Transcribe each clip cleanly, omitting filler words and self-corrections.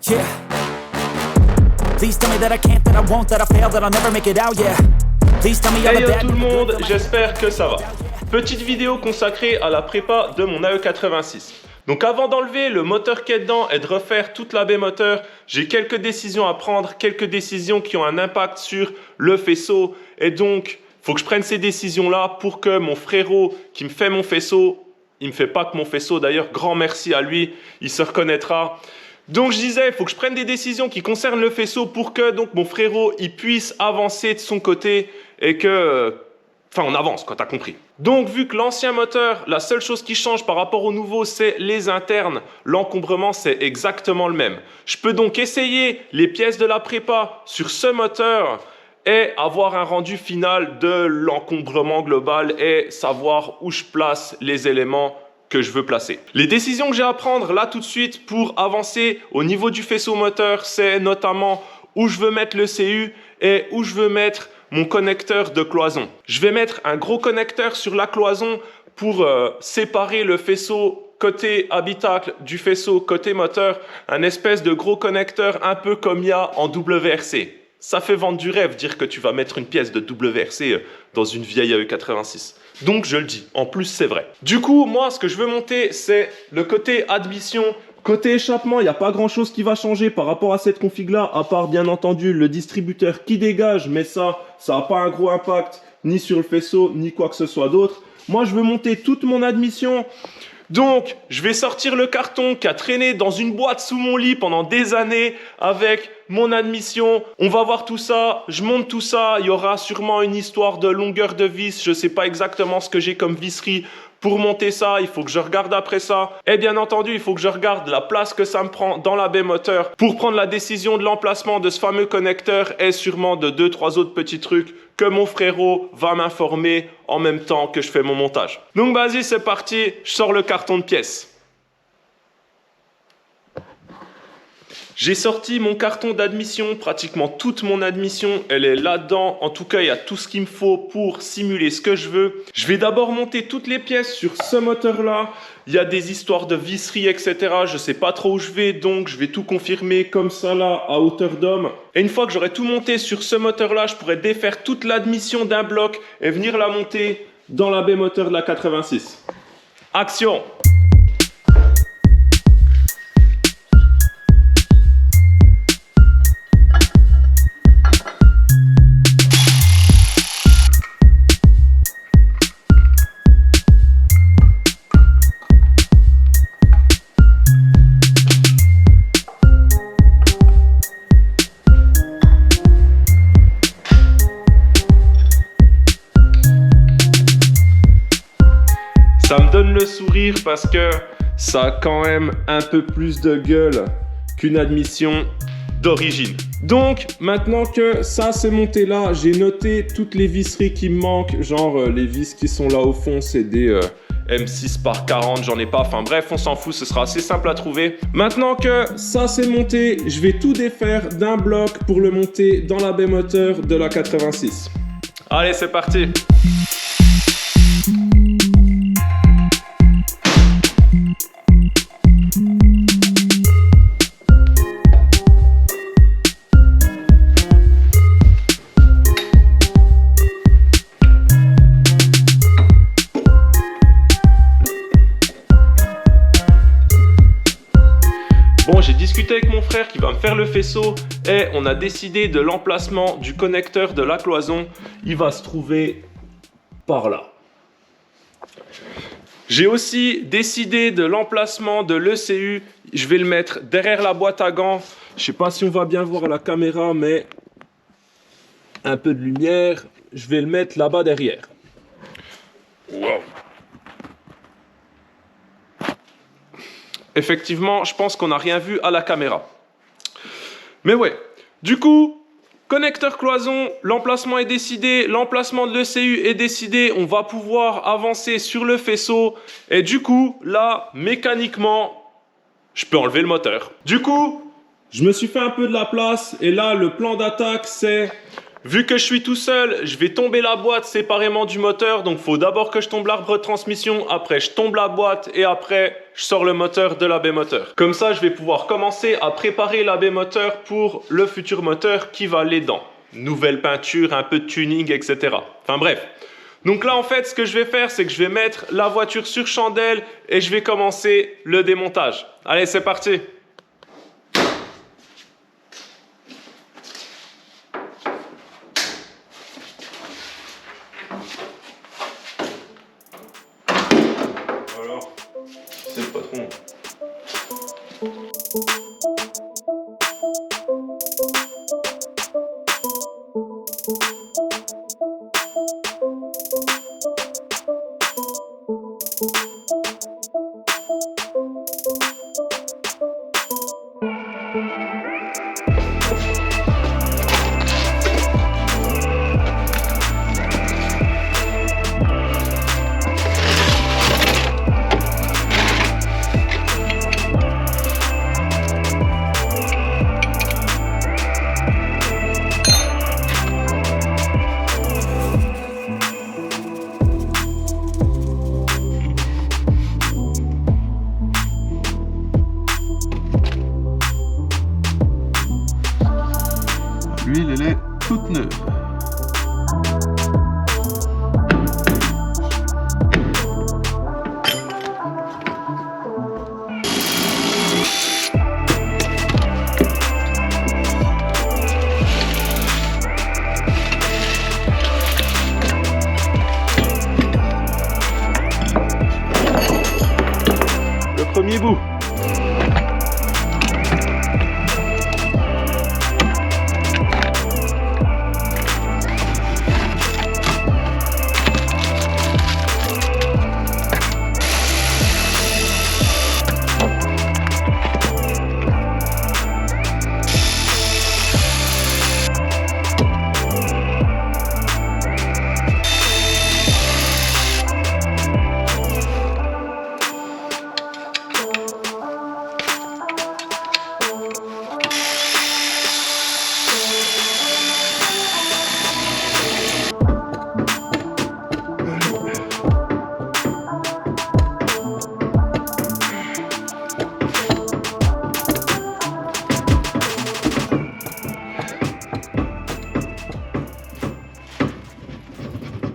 Yeah. Please tell me that I can't, that I won't, that I fail, that I'll never make it out, yeah. Please tell me all Hey the yo bad, tout le the good, monde, the bad. j'espère que ça va. Petite vidéo consacrée à la prépa de mon AE86. Donc avant d'enlever le moteur qui est dedans et de refaire toute la baie moteur, j'ai quelques décisions à prendre, quelques décisions qui ont un impact sur le faisceau. Et donc, il faut que je prenne ces décisions-là pour que mon frérot qui me fait mon faisceau, il me fait pas que mon faisceau d'ailleurs, grand merci à lui, il se reconnaîtra. Donc je disais, il faut que je prenne des décisions qui concernent le faisceau pour que donc mon frérot il puisse avancer de son côté et que... Enfin, on avance, quoi, t'as compris. Donc, vu que l'ancien moteur, la seule chose qui change par rapport au nouveau, c'est les internes, l'encombrement, c'est exactement le même. Je peux donc essayer les pièces de la prépa sur ce moteur et avoir un rendu final de l'encombrement global et savoir où je place les éléments que je veux placer. Les décisions que j'ai à prendre là tout de suite pour avancer au niveau du faisceau moteur, c'est notamment où je veux mettre le CU et où je veux mettre mon connecteur de cloison. Je vais mettre un gros connecteur sur la cloison pour séparer le faisceau côté habitacle du faisceau côté moteur, un espèce de gros connecteur un peu comme il y a en WRC. Ça fait vendre du rêve dire que tu vas mettre une pièce de WRC dans une vieille AE86. Donc je le dis, en plus c'est vrai. Du coup, moi ce que je veux monter, c'est le côté admission. Côté échappement, il n'y a pas grand chose qui va changer par rapport à cette config là, à part bien entendu le distributeur qui dégage, mais ça n'a pas un gros impact ni sur le faisceau, ni quoi que ce soit d'autre. Moi je veux monter toute mon admission. Donc, je vais sortir le carton qui a traîné dans une boîte sous mon lit pendant des années avec mon admission. On va voir tout ça, je monte tout ça. Il y aura sûrement une histoire de longueur de vis. Je ne sais pas exactement ce que j'ai comme visserie pour monter ça. Il faut que je regarde après ça. Et bien entendu, il faut que je regarde la place que ça me prend dans la baie moteur pour prendre la décision de l'emplacement de ce fameux connecteur et sûrement de 2-3 autres petits trucs que mon frérot va m'informer en même temps que je fais mon montage. Donc vas-y, c'est parti, je sors le carton de pièces. J'ai sorti mon carton d'admission, pratiquement toute mon admission, elle est là-dedans. En tout cas, il y a tout ce qu'il me faut pour simuler ce que je veux. Je vais d'abord monter toutes les pièces sur ce moteur-là. Il y a des histoires de visserie, etc. Je ne sais pas trop où je vais, donc je vais tout confirmer comme ça là, à hauteur d'homme. Et une fois que j'aurai tout monté sur ce moteur-là, je pourrai défaire toute l'admission d'un bloc et venir la monter dans la baie moteur de la 86. Action! Ça me donne le sourire parce que ça a quand même un peu plus de gueule qu'une admission d'origine. Donc, maintenant que ça c'est monté là, j'ai noté toutes les visseries qui me manquent. Genre les vis qui sont là au fond, c'est des M6 par 40, j'en ai pas. Enfin bref, on s'en fout, ce sera assez simple à trouver. Maintenant que ça c'est monté, je vais tout défaire d'un bloc pour le monter dans la baie moteur de la 86. Allez, c'est parti! Bon, j'ai discuté avec mon frère qui va me faire le faisceau et on a décidé de l'emplacement du connecteur de la cloison. Il va se trouver par là. J'ai aussi décidé de l'emplacement de l'ECU. Je vais le mettre derrière la boîte à gants. Je ne sais pas si on va bien voir à la caméra, mais un peu de lumière. Je vais le mettre là-bas derrière. Wow. Effectivement, je pense qu'on n'a rien vu à la caméra. Mais ouais, du coup, connecteur cloison, l'emplacement est décidé, l'emplacement de l'ECU est décidé, on va pouvoir avancer sur le faisceau. Et du coup, là, mécaniquement, je peux enlever le moteur. Du coup, je me suis fait un peu de la place et là, le plan d'attaque, c'est Vu que je suis tout seul, je vais tomber la boîte séparément du moteur. Donc, il faut d'abord que je tombe l'arbre de transmission. Après, je tombe la boîte et après, je sors le moteur de l'AB moteur. Comme ça, je vais pouvoir commencer à préparer l'AB moteur pour le futur moteur qui va aller dedans. Nouvelle peinture, un peu de tuning, etc. Enfin bref. Donc là, en fait, ce que je vais faire, c'est que je vais mettre la voiture sur chandelle et je vais commencer le démontage. Allez, c'est parti! Alors, c'est le patron. L'huile, elle est toute neuve. Le premier bout.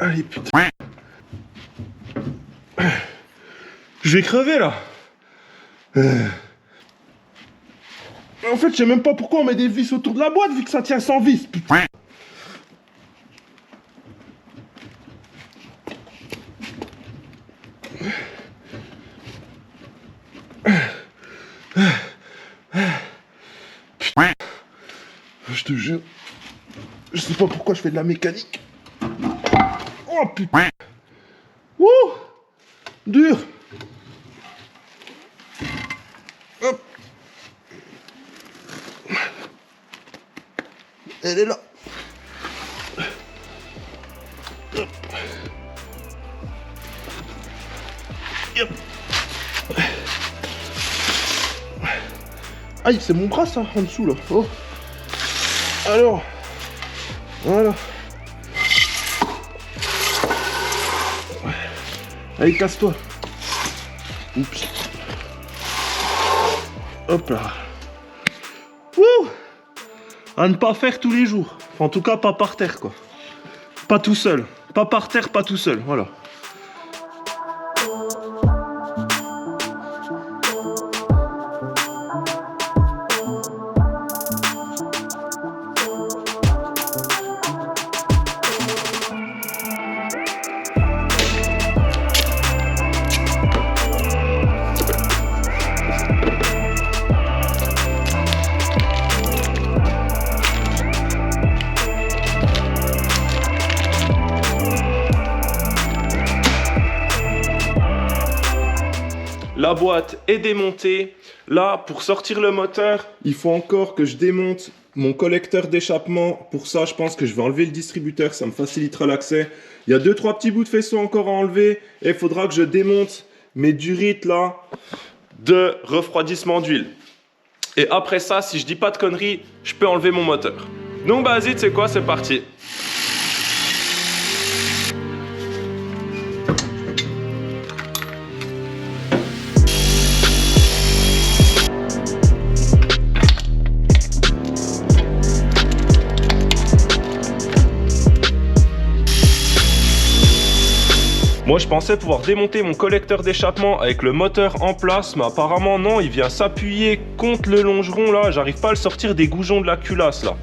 Allez, putain. Je vais crever là. En fait, je sais même pas pourquoi on met des vis autour de la boîte vu que ça tient sans vis. Putain. Putain. Je te jure. Je sais pas pourquoi je fais de la mécanique. Oh putain. Wouh. Dur. Hop. Elle est là. Hop. Hop. Aïe, c'est mon bras ça, en dessous là. Oh. Alors. Voilà. Allez, casse-toi. Oups. Hop là. Wouh. À ne pas faire tous les jours. Enfin, en tout cas, pas par terre, quoi. Pas tout seul. Pas par terre, pas tout seul. Voilà. La boîte est démontée. Là, pour sortir le moteur, il faut encore que je démonte mon collecteur d'échappement. Pour ça, je pense que je vais enlever le distributeur. Ça me facilitera l'accès. Il y a 2-3 petits bouts de faisceau encore à enlever. Et il faudra que je démonte mes durites là de refroidissement d'huile. Et après ça, si je dis pas de conneries, je peux enlever mon moteur. Donc bah vas-y, tu sais quoi, c'est parti. Moi je pensais pouvoir démonter mon collecteur d'échappement avec le moteur en place, mais apparemment non, il vient s'appuyer contre le longeron là, j'arrive pas à le sortir des goujons de la culasse là.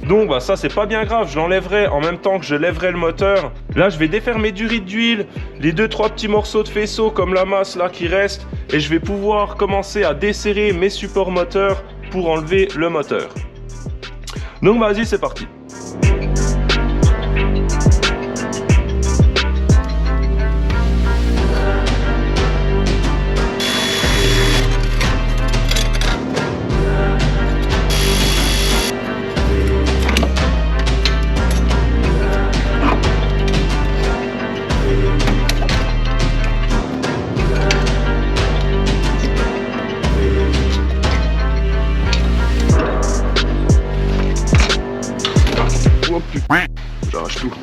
Donc bah ça c'est pas bien grave, je l'enlèverai en même temps que je lèverai le moteur. Là je vais défaire mes durites d'huile, les 2-3 petits morceaux de faisceau comme la masse là qui reste, et je vais pouvoir commencer à desserrer mes supports moteurs pour enlever le moteur. Donc bah, vas-y, c'est parti. Oh putain, j'arrache tout.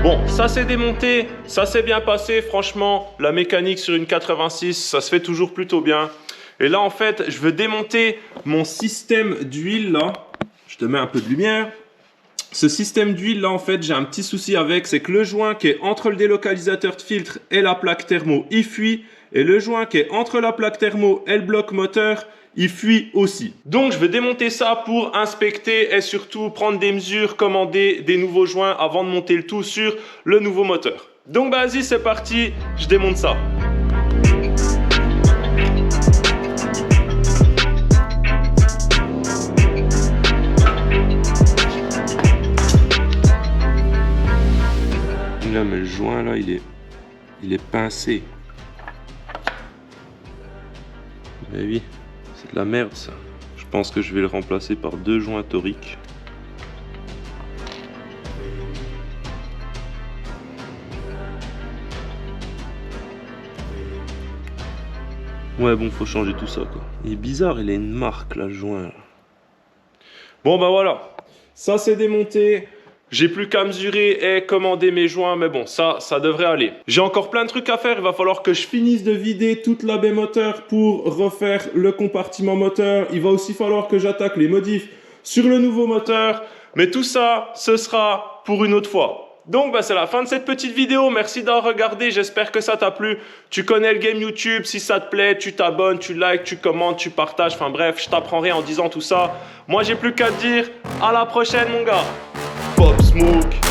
Bon, ça c'est démonté, ça s'est bien passé, franchement, la mécanique sur une 86, ça se fait toujours plutôt bien. Et là, en fait, je veux démonter mon système d'huile, là. Je te mets un peu de lumière. Ce système d'huile, là, en fait, j'ai un petit souci avec, c'est que le joint qui est entre le délocalisateur de filtre et la plaque thermo, il fuit. Et le joint qui est entre la plaque thermo et le bloc moteur, il fuit aussi. Donc je vais démonter ça pour inspecter et surtout prendre des mesures, commander des nouveaux joints avant de monter le tout sur le nouveau moteur. Donc bah, vas-y, c'est parti, je démonte ça. Là, mais le joint là, il est pincé. Mais oui. C'est de la merde ça. Je pense que je vais le remplacer par 2 joints toriques. Ouais bon, faut changer tout ça quoi. Il est bizarre, il a une marque là, le joint. Là. Bon bah voilà, ça c'est démonté. J'ai plus qu'à mesurer et commander mes joints, mais bon, ça devrait aller. J'ai encore plein de trucs à faire, il va falloir que je finisse de vider toute la baie moteur pour refaire le compartiment moteur. Il va aussi falloir que j'attaque les modifs sur le nouveau moteur, mais tout ça, ce sera pour une autre fois. Donc bah, c'est la fin de cette petite vidéo, merci d'avoir regardé, j'espère que ça t'a plu. Tu connais le game YouTube, si ça te plaît, tu t'abonnes, tu likes, tu commentes, tu partages, enfin bref, je t'apprends rien en disant tout ça. Moi j'ai plus qu'à te dire, à la prochaine mon gars. Pop Smoke.